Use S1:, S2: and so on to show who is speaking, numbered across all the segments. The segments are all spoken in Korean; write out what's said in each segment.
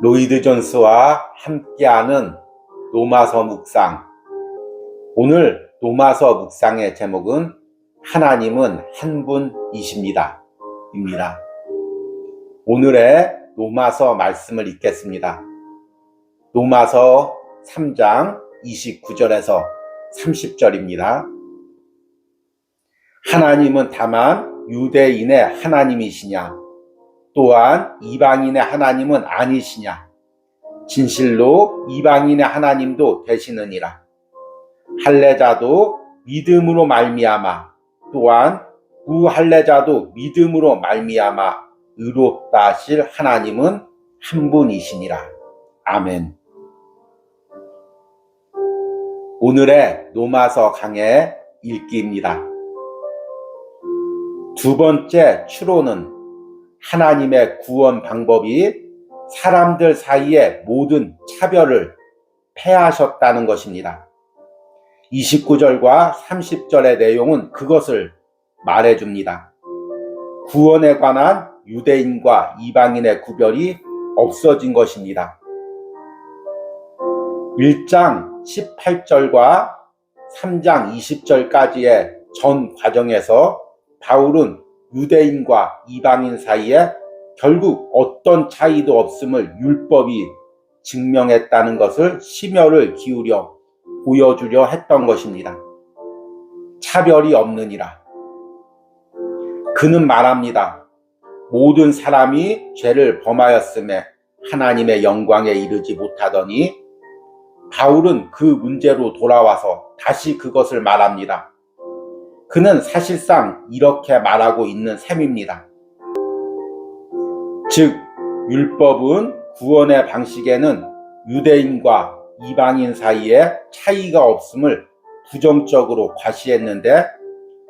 S1: 로이드 존스와 함께하는 로마서 묵상. 오늘 로마서 묵상의 제목은 하나님은 한 분이십니다 입니다. 오늘의 로마서 말씀을 읽겠습니다. 로마서 3장 29절에서 30절입니다. 하나님은 다만 유대인의 하나님이시냐? 또한 이방인의 하나님은 아니시냐? 진실로 이방인의 하나님도 되시느니라. 할례자도 믿음으로 말미암아, 또한 무할례자도 믿음으로 말미암아 의롭다 하실 하나님은 한 분이시니라. 아멘. 오늘의 로마서 강의 읽기입니다. 두 번째 추론은 하나님의 구원 방법이 사람들 사이의 모든 차별을 폐하셨다는 것입니다. 29절과 30절의 내용은 그것을 말해줍니다. 구원에 관한 유대인과 이방인의 구별이 없어진 것입니다. 1장 18절과 3장 20절까지의 전 과정에서 바울은 유대인과 이방인 사이에 결국 어떤 차이도 없음을 율법이 증명했다는 것을 심혈을 기울여 보여주려 했던 것입니다. 차별이 없느니라. 그는 말합니다. 모든 사람이 죄를 범하였음에 하나님의 영광에 이르지 못하더니 바울은 그 문제로 돌아와서 다시 그것을 말합니다. 그는 사실상 이렇게 말하고 있는 셈입니다. 즉, 율법은 구원의 방식에는 유대인과 이방인 사이에 차이가 없음을 부정적으로 과시했는데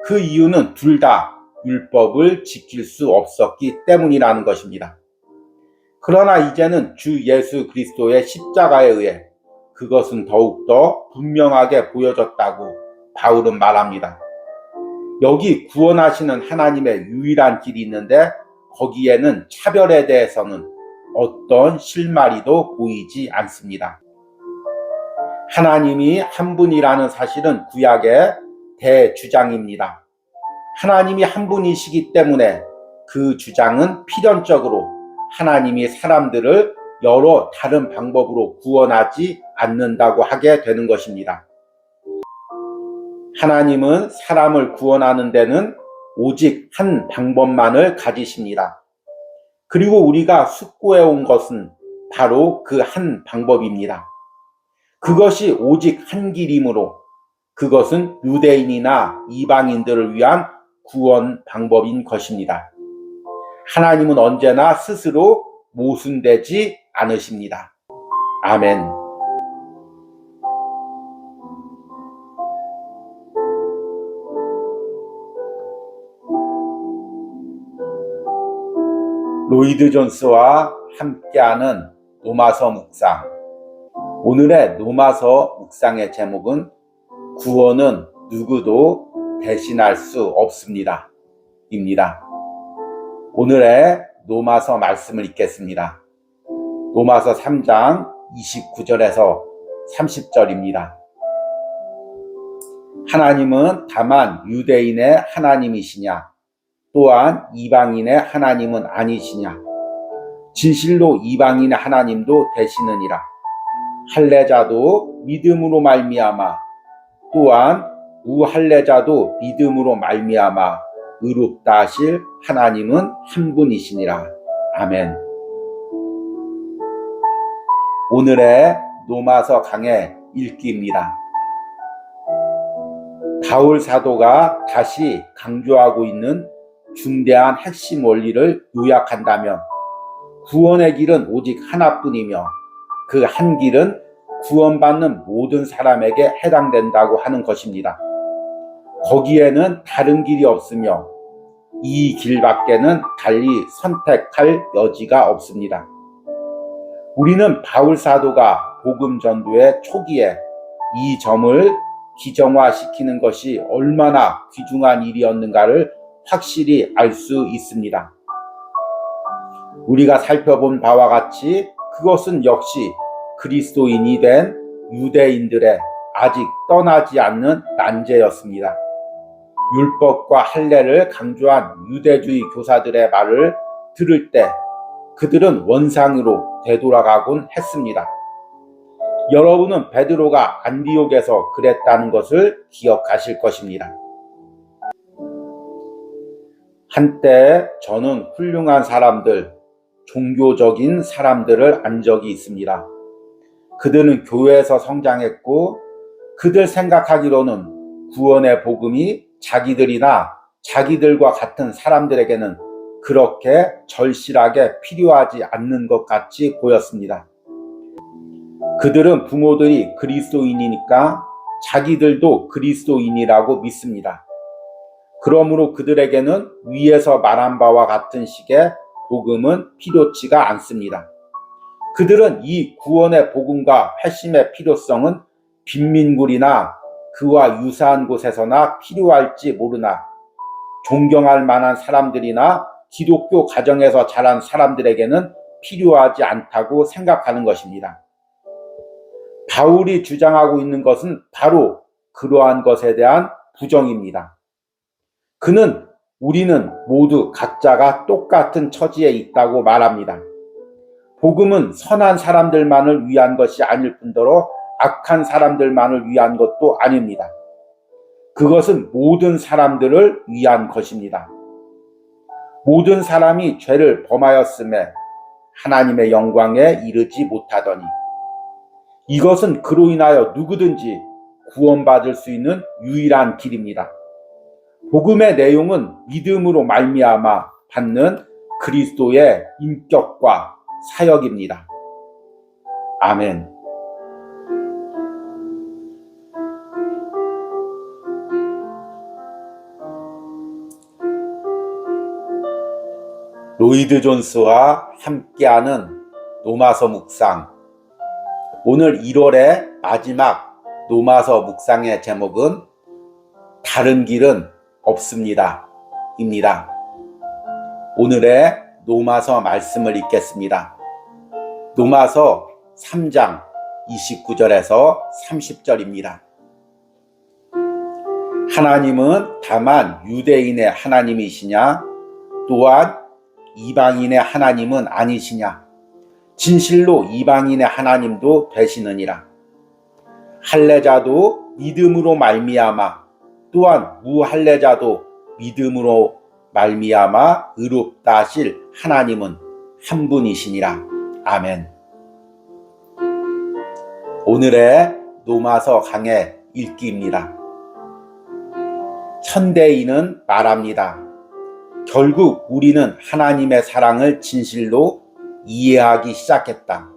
S1: 그 이유는 둘 다 율법을 지킬 수 없었기 때문이라는 것입니다. 그러나 이제는 주 예수 그리스도의 십자가에 의해 그것은 더욱더 분명하게 보여졌다고 바울은 말합니다. 여기 구원하시는 하나님의 유일한 길이 있는데 거기에는 차별에 대해서는 어떤 실마리도 보이지 않습니다. 하나님이 한 분이라는 사실은 구약의 대주장입니다. 하나님이 한 분이시기 때문에 그 주장은 필연적으로 하나님이 사람들을 여러 다른 방법으로 구원하지 않는다고 하게 되는 것입니다. 하나님은 사람을 구원하는 데는 오직 한 방법만을 가지십니다. 그리고 우리가 숙고해 온 것은 바로 그 한 방법입니다. 그것이 오직 한 길이므로 그것은 유대인이나 이방인들을 위한 구원 방법인 것입니다. 하나님은 언제나 스스로 모순되지 않으십니다. 아멘. 로이드 존스와 함께하는 로마서 묵상. 오늘의 로마서 묵상의 제목은 구원은 누구도 대신할 수 없습니다 입니다. 오늘의 로마서 말씀을 읽겠습니다. 로마서 3장 29절에서 30절입니다. 하나님은 다만 유대인의 하나님이시냐? 또한 이방인의 하나님은 아니시냐? 진실로 이방인의 하나님도 되시느니라. 할례자도 믿음으로 말미암아, 또한 무할례자도 믿음으로 말미암아 의롭다 하실 하나님은 한 분이시니라. 아멘. 오늘의 로마서 강의 읽기입니다. 바울 사도가 다시 강조하고 있는 중대한 핵심 원리를 요약한다면 구원의 길은 오직 하나뿐이며 그 한 길은 구원받는 모든 사람에게 해당된다고 하는 것입니다. 거기에는 다른 길이 없으며 이 길밖에는 달리 선택할 여지가 없습니다. 우리는 바울 사도가 복음 전도의 초기에 이 점을 기정화시키는 것이 얼마나 귀중한 일이었는가를 확실히 알 수 있습니다. 우리가 살펴본 바와 같이 그것은 역시 그리스도인이 된 유대인들의 아직 떠나지 않는 난제였습니다. 율법과 할례를 강조한 유대주의 교사들의 말을 들을 때 그들은 원상으로 되돌아가곤 했습니다. 여러분은 베드로가 안디옥에서 그랬다는 것을 기억하실 것입니다. 한때 저는 훌륭한 사람들, 종교적인 사람들을 안 적이 있습니다. 그들은 교회에서 성장했고 그들 생각하기로는 구원의 복음이 자기들이나 자기들과 같은 사람들에게는 그렇게 절실하게 필요하지 않는 것 같이 보였습니다. 그들은 부모들이 그리스도인이니까 자기들도 그리스도인이라고 믿습니다. 그러므로 그들에게는 위에서 말한 바와 같은 식의 복음은 필요치가 않습니다. 그들은 이 구원의 복음과 회심의 필요성은 빈민굴이나 그와 유사한 곳에서나 필요할지 모르나 존경할 만한 사람들이나 기독교 가정에서 자란 사람들에게는 필요하지 않다고 생각하는 것입니다. 바울이 주장하고 있는 것은 바로 그러한 것에 대한 부정입니다. 그는 우리는 모두 각자가 똑같은 처지에 있다고 말합니다. 복음은 선한 사람들만을 위한 것이 아닐 뿐더러 악한 사람들만을 위한 것도 아닙니다. 그것은 모든 사람들을 위한 것입니다. 모든 사람이 죄를 범하였음에 하나님의 영광에 이르지 못하더니 이것은 그로 인하여 누구든지 구원받을 수 있는 유일한 길입니다. 복음의 내용은 믿음으로 말미암아 받는 그리스도의 인격과 사역입니다. 아멘. 로이드 존스와 함께하는 노마서 묵상. 오늘 1월의 마지막 노마서 묵상의 제목은 다른 길은 없습니다 입니다. 오늘의 노마서 말씀을 읽겠습니다. 노마서 3장 29절에서 30절입니다. 하나님은 다만 유대인의 하나님이시냐? 또한 이방인의 하나님은 아니시냐? 진실로 이방인의 하나님도 되시느니라. 할례자도 믿음으로 말미암아 또한 무할례자도 믿음으로 말미암아 의롭다 하실 하나님은 한 분이시니라. 아멘. 오늘의 노마서 강의 읽기입니다. 현대인은 말합니다. 결국 우리는 하나님의 사랑을 진실로 이해하기 시작했다.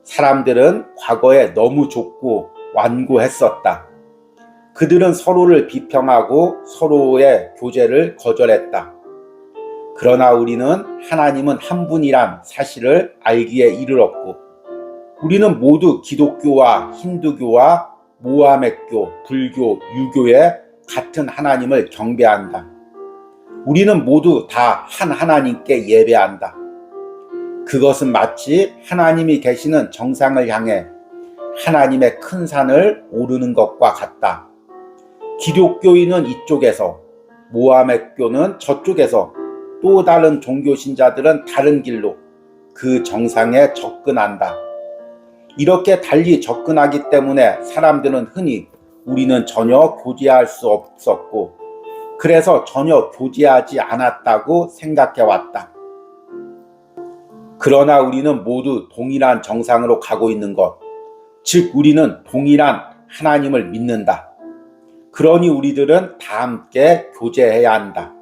S1: 사람들은 과거에 너무 좁고 완고했었다. 그들은 서로를 비평하고 서로의 교제를 거절했다. 그러나 우리는 하나님은 한 분이란 사실을 알기에 이르렀고 우리는 모두 기독교와 힌두교와 모하메교, 불교, 유교의 같은 하나님을 경배한다. 우리는 모두 다 한 하나님께 예배한다. 그것은 마치 하나님이 계시는 정상을 향해 하나님의 큰 산을 오르는 것과 같다. 기독교인은 이쪽에서, 모하메교는 저쪽에서, 또 다른 종교 신자들은 다른 길로 그 정상에 접근한다. 이렇게 달리 접근하기 때문에 사람들은 흔히 우리는 전혀 교제할 수 없었고 그래서 전혀 교제하지 않았다고 생각해왔다. 그러나 우리는 모두 동일한 정상으로 가고 있는 것, 즉 우리는 동일한 하나님을 믿는다. 그러니 우리들은 다 함께 교제해야 한다.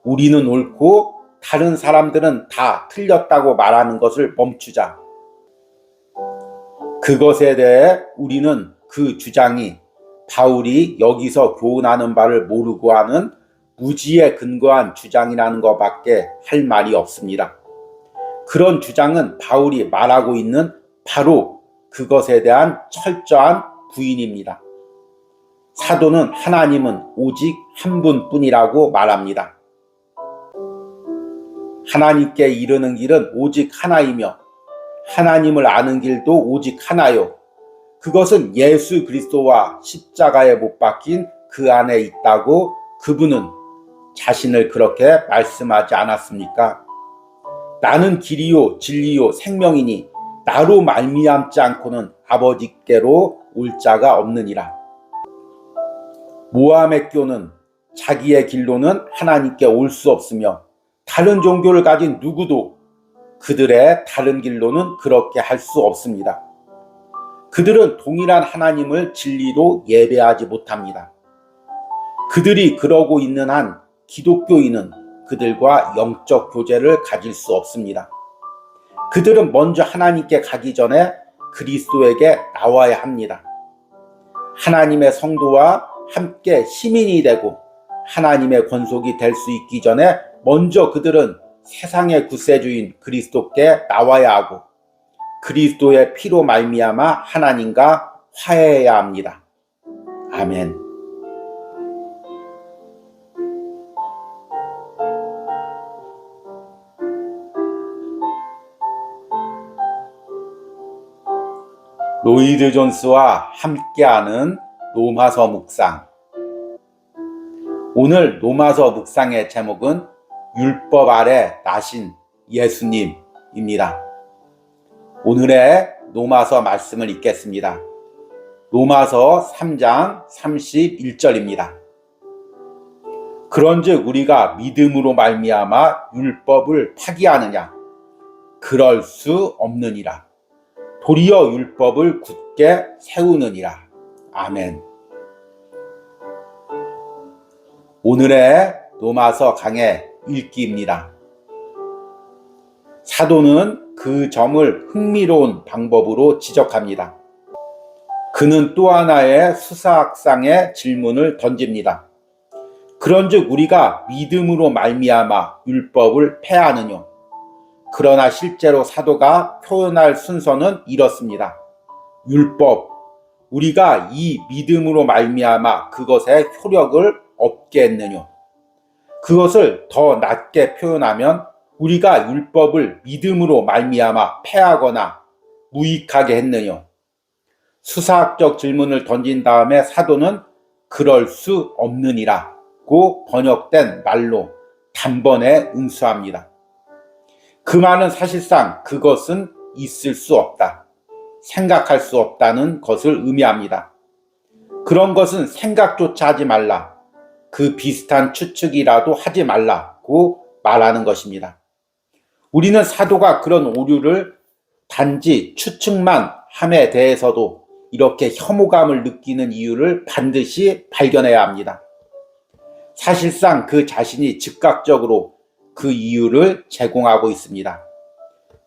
S1: 우리는 옳고 다른 사람들은 다 틀렸다고 말하는 것을 멈추자. 그것에 대해 우리는 그 주장이 바울이 여기서 교훈하는 바를 모르고 하는 무지에 근거한 주장이라는 것밖에 할 말이 없습니다. 그런 주장은 바울이 말하고 있는 바로 그것에 대한 철저한 부인입니다. 사도는 하나님은 오직 한 분뿐이라고 말합니다. 하나님께 이르는 길은 오직 하나이며 하나님을 아는 길도 오직 하나요. 그것은 예수 그리스도와 십자가에 못 박힌 그 안에 있다고 그분은 자신을 그렇게 말씀하지 않았습니까? 나는 길이요 진리요 생명이니 나로 말미암지 않고는 아버지께로 올 자가 없느니라. 모하메교는 자기의 길로는 하나님께 올 수 없으며 다른 종교를 가진 누구도 그들의 다른 길로는 그렇게 할 수 없습니다. 그들은 동일한 하나님을 진리로 예배하지 못합니다. 그들이 그러고 있는 한 기독교인은 그들과 영적 교제를 가질 수 없습니다. 그들은 먼저 하나님께 가기 전에 그리스도에게 나와야 합니다. 하나님의 성도와 함께 시민이 되고 하나님의 권속이 될 수 있기 전에 먼저 그들은 세상의 구세주인 그리스도께 나와야 하고 그리스도의 피로 말미암아 하나님과 화해해야 합니다. 아멘. 로이드 존스와 함께하는 로마서 묵상. 오늘 로마서 묵상의 제목은 율법 아래 나신 예수님입니다. 오늘의 로마서 말씀을 읽겠습니다. 로마서 3장 31절입니다. 그런즉 우리가 믿음으로 말미암아 율법을 파기하느냐? 그럴 수 없느니라. 도리어 율법을 굳게 세우느니라. 아멘. 오늘의 로마서 강의 읽기입니다. 사도는 그 점을 흥미로운 방법으로 지적합니다. 그는 또 하나의 수사학상의 질문을 던집니다. 그런즉 우리가 믿음으로 말미암아 율법을 폐하느뇨? 그러나 실제로 사도가 표현할 순서는 이렇습니다. 율법, 우리가 이 믿음으로 말미암아 그것의 효력을 없게 했느뇨? 그것을 더 낮게 표현하면 우리가 율법을 믿음으로 말미암아 폐하거나 무익하게 했느뇨? 수사학적 질문을 던진 다음에 사도는 그럴 수 없느니라고 번역된 말로 단번에 응수합니다. 그 말은 사실상 그것은 있을 수 없다, 생각할 수 없다는 것을 의미합니다. 그런 것은 생각조차 하지 말라, 그 비슷한 추측이라도 하지 말라고 말하는 것입니다. 우리는 사도가 그런 오류를 단지 추측만 함에 대해서도 이렇게 혐오감을 느끼는 이유를 반드시 발견해야 합니다. 사실상 그 자신이 즉각적으로 그 이유를 제공하고 있습니다.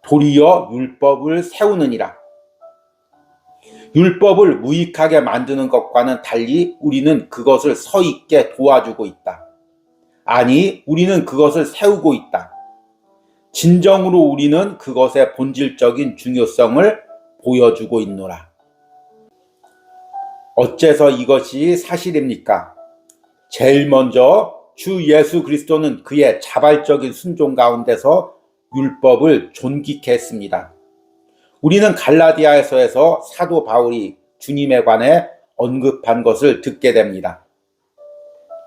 S1: 도리어 율법을 세우느니라. 율법을 무익하게 만드는 것과는 달리 우리는 그것을 서 있게 도와주고 있다. 아니, 우리는 그것을 세우고 있다. 진정으로 우리는 그것의 본질적인 중요성을 보여주고 있노라. 어째서 이것이 사실입니까? 제일 먼저 주 예수 그리스도는 그의 자발적인 순종 가운데서 율법을 존귀케 했습니다. 우리는 갈라디아서에서 사도 바울이 주님에 관해 언급한 것을 듣게 됩니다.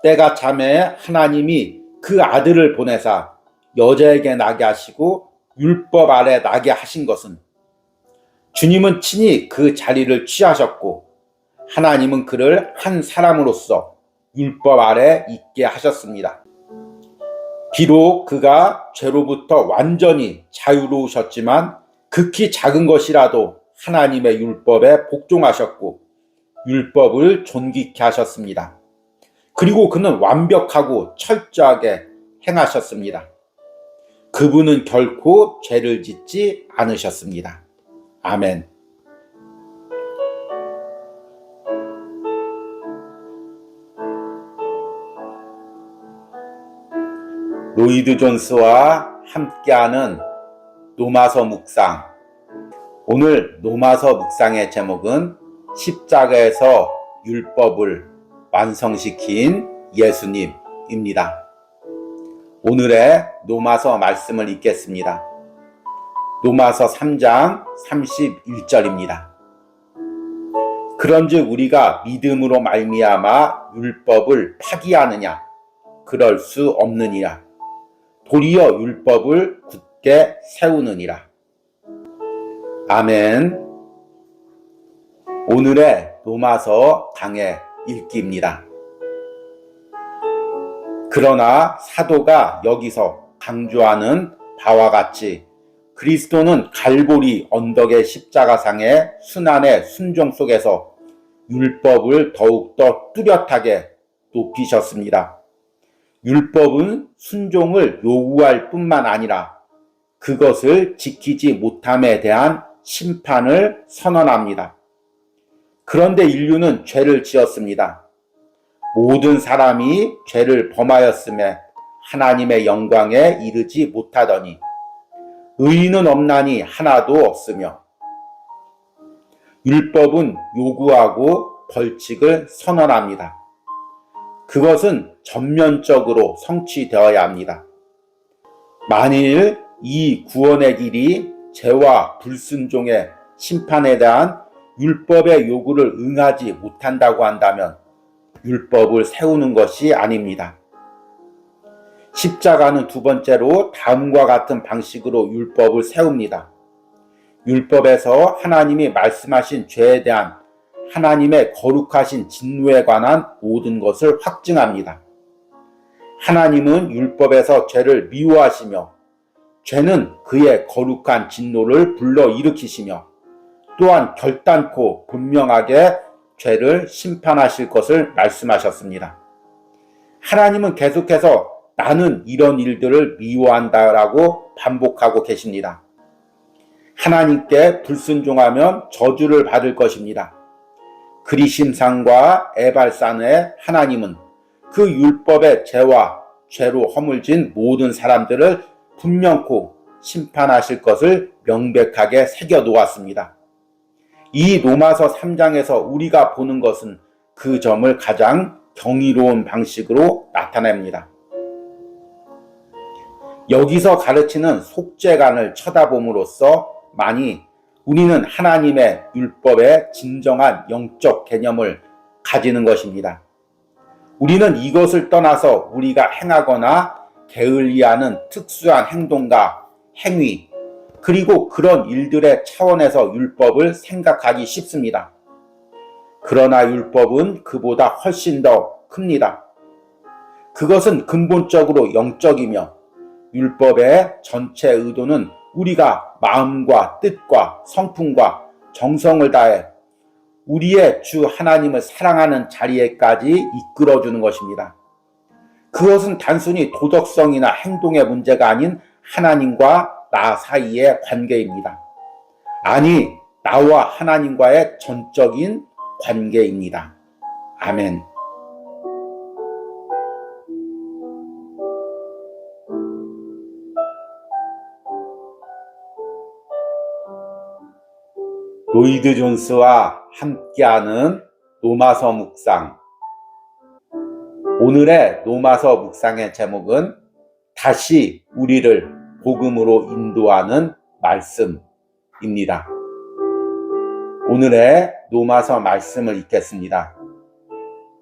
S1: 때가 참에 하나님이 그 아들을 보내사 여자에게 나게 하시고 율법 아래 나게 하신 것은 주님은 친히 그 자리를 취하셨고 하나님은 그를 한 사람으로서 율법 아래 있게 하셨습니다. 비록 그가 죄로부터 완전히 자유로우셨지만 극히 작은 것이라도 하나님의 율법에 복종하셨고 율법을 존귀케 하셨습니다. 그리고 그는 완벽하고 철저하게 행하셨습니다. 그분은 결코 죄를 짓지 않으셨습니다. 아멘. 로이드 존스와 함께하는 로마서 묵상. 오늘 로마서 묵상의 제목은 십자가에서 율법을 완성시킨 예수님입니다. 오늘의 로마서 말씀을 읽겠습니다. 로마서 3장 31절입니다. 그런즉 우리가 믿음으로 말미암아 율법을 파기하느냐? 그럴 수 없느니라. 도리어 율법을 굳게 세우느니라. 아멘. 오늘의 로마서 강의 읽기입니다. 그러나 사도가 여기서 강조하는 바와 같이 그리스도는 갈보리 언덕의 십자가상의 순환의 순종 속에서 율법을 더욱더 뚜렷하게 높이셨습니다. 율법은 순종을 요구할 뿐만 아니라 그것을 지키지 못함에 대한 심판을 선언합니다. 그런데 인류는 죄를 지었습니다. 모든 사람이 죄를 범하였음에 하나님의 영광에 이르지 못하더니 의인은 없나니 하나도 없으며 율법은 요구하고 벌칙을 선언합니다. 그것은 전면적으로 성취되어야 합니다. 만일 이 구원의 길이 죄와 불순종의 심판에 대한 율법의 요구를 응하지 못한다고 한다면 율법을 세우는 것이 아닙니다. 십자가는 두 번째로 다음과 같은 방식으로 율법을 세웁니다. 율법에서 하나님이 말씀하신 죄에 대한 하나님의 거룩하신 진노에 관한 모든 것을 확증합니다. 하나님은 율법에서 죄를 미워하시며 죄는 그의 거룩한 진노를 불러일으키시며 또한 결단코 분명하게 죄를 심판하실 것을 말씀하셨습니다. 하나님은 계속해서 나는 이런 일들을 미워한다라고 반복하고 계십니다. 하나님께 불순종하면 저주를 받을 것입니다. 그리심산과 에발산의 하나님은 그 율법의 죄와 죄로 허물진 모든 사람들을 분명코 심판하실 것을 명백하게 새겨놓았습니다. 이 로마서 3장에서 우리가 보는 것은 그 점을 가장 경이로운 방식으로 나타냅니다. 여기서 가르치는 속죄관을 쳐다봄으로써 만이 우리는 하나님의 율법의 진정한 영적 개념을 가지는 것입니다. 우리는 이것을 떠나서 우리가 행하거나 게을리하는 특수한 행동과 행위, 그리고 그런 일들의 차원에서 율법을 생각하기 쉽습니다. 그러나 율법은 그보다 훨씬 더 큽니다. 그것은 근본적으로 영적이며 율법의 전체 의도는 우리가 마음과 뜻과 성품과 정성을 다해 우리의 주 하나님을 사랑하는 자리에까지 이끌어주는 것입니다. 그것은 단순히 도덕성이나 행동의 문제가 아닌 하나님과 나 사이의 관계입니다. 아니, 나와 하나님과의 전적인 관계입니다. 아멘. 로이드 존스와 함께하는 로마서 묵상. 오늘의 로마서 묵상의 제목은 다시 우리를 복음으로 인도하는 말씀입니다. 오늘의 로마서 말씀을 읽겠습니다.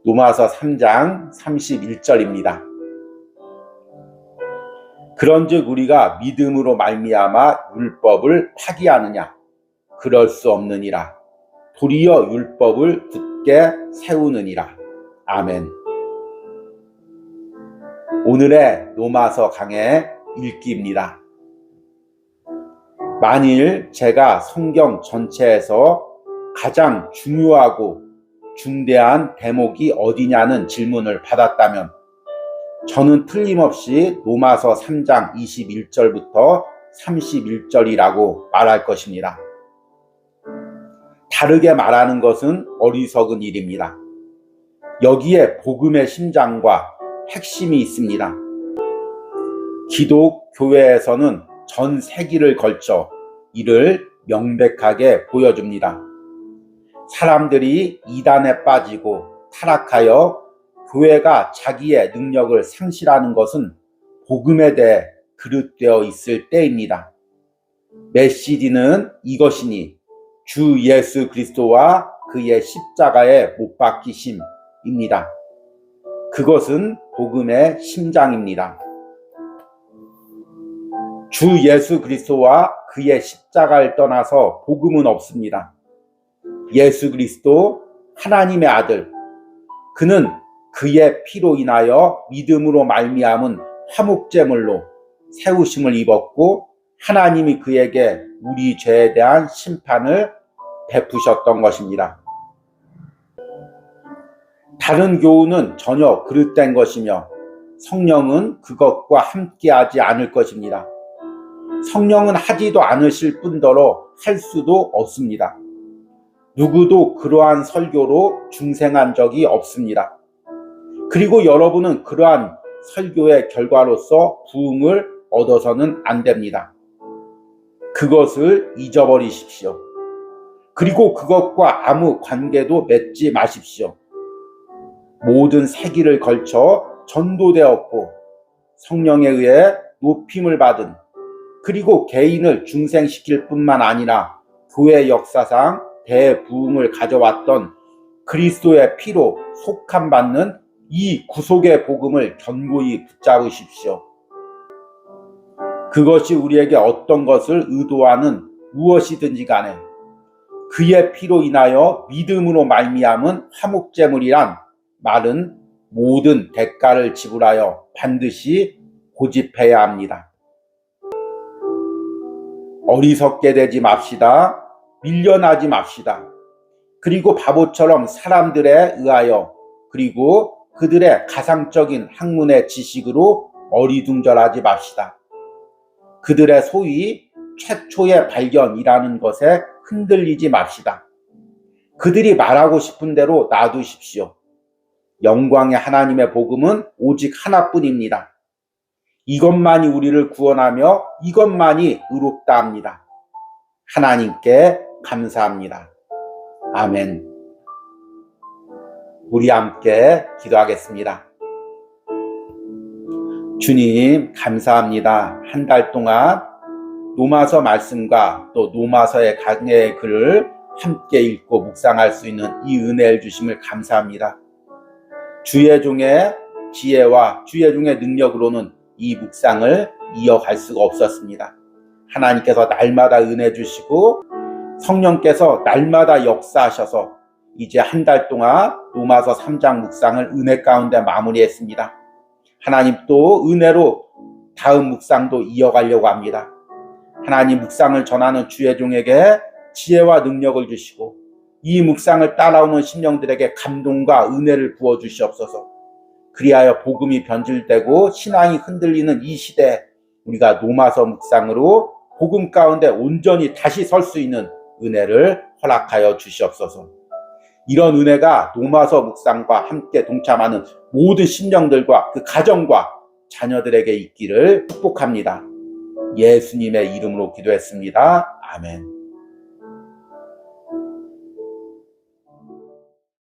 S1: 로마서 3장 31절입니다. 그런즉 우리가 믿음으로 말미암아 율법을 파기하느냐? 그럴 수 없느니라. 도리어 율법을 굳게 세우느니라. 아멘. 오늘의 로마서 강의 읽기입니다. 만일 제가 성경 전체에서 가장 중요하고 중대한 대목이 어디냐는 질문을 받았다면 저는 틀림없이 로마서 3장 21절부터 31절이라고 말할 것입니다. 다르게 말하는 것은 어리석은 일입니다. 여기에 복음의 심장과 핵심이 있습니다. 기독교회에서는 전 세기를 걸쳐 이를 명백하게 보여줍니다. 사람들이 이단에 빠지고 타락하여 교회가 자기의 능력을 상실하는 것은 복음에 대해 그릇되어 있을 때입니다. 메시지는 이것이니 주 예수 그리스도와 그의 십자가에 못 박히심입니다. 그것은 복음의 심장입니다. 주 예수 그리스도와 그의 십자가를 떠나서 복음은 없습니다. 예수 그리스도 하나님의 아들, 그는 그의 피로 인하여 믿음으로 말미암은 화목제물로 세우심을 입었고 하나님이 그에게 우리 죄에 대한 심판을 베푸셨던 것입니다. 다른 교훈은 전혀 그릇된 것이며 성령은 그것과 함께하지 않을 것입니다. 성령은 하지도 않으실 뿐더러 할 수도 없습니다. 누구도 그러한 설교로 중생한 적이 없습니다. 그리고 여러분은 그러한 설교의 결과로서 부흥을 얻어서는 안 됩니다. 그것을 잊어버리십시오. 그리고 그것과 아무 관계도 맺지 마십시오. 모든 세기를 걸쳐 전도되었고 성령에 의해 높임을 받은, 그리고 개인을 중생시킬 뿐만 아니라 교회 역사상 대부흥을 가져왔던 그리스도의 피로 속함받는 이 구속의 복음을 견고히 붙잡으십시오. 그것이 우리에게 어떤 것을 의도하는 무엇이든지 간에 그의 피로 인하여 믿음으로 말미암은 화목제물이란 말은 모든 대가를 지불하여 반드시 고집해야 합니다. 어리석게 되지 맙시다. 밀려나지 맙시다. 그리고 바보처럼 사람들에 의하여 그리고 그들의 가상적인 학문의 지식으로 어리둥절하지 맙시다. 그들의 소위 최초의 발견이라는 것에 흔들리지 맙시다. 그들이 말하고 싶은 대로 놔두십시오. 영광의 하나님의 복음은 오직 하나뿐입니다. 이것만이 우리를 구원하며 이것만이 의롭다 합니다. 하나님께 감사합니다. 아멘. 우리 함께 기도하겠습니다. 주님, 감사합니다. 한 달 동안 로마서 말씀과 또 로마서의 강해의 글을 함께 읽고 묵상할 수 있는 이 은혜를 주심을 감사합니다. 주의 종의 지혜와 주의 종의 능력으로는 이 묵상을 이어갈 수가 없었습니다. 하나님께서 날마다 은혜 주시고 성령께서 날마다 역사하셔서 이제 한 달 동안 로마서 3장 묵상을 은혜 가운데 마무리했습니다. 하나님 또 은혜로 다음 묵상도 이어가려고 합니다. 하나님, 묵상을 전하는 주의 종에게 지혜와 능력을 주시고 이 묵상을 따라오는 심령들에게 감동과 은혜를 부어주시옵소서. 그리하여 복음이 변질되고 신앙이 흔들리는 이 시대에 우리가 로마서 묵상으로 복음 가운데 온전히 다시 설 수 있는 은혜를 허락하여 주시옵소서. 이런 은혜가 로마서 묵상과 함께 동참하는 모든 심령들과 그 가정과 자녀들에게 있기를 축복합니다. 예수님의 이름으로 기도했습니다. 아멘.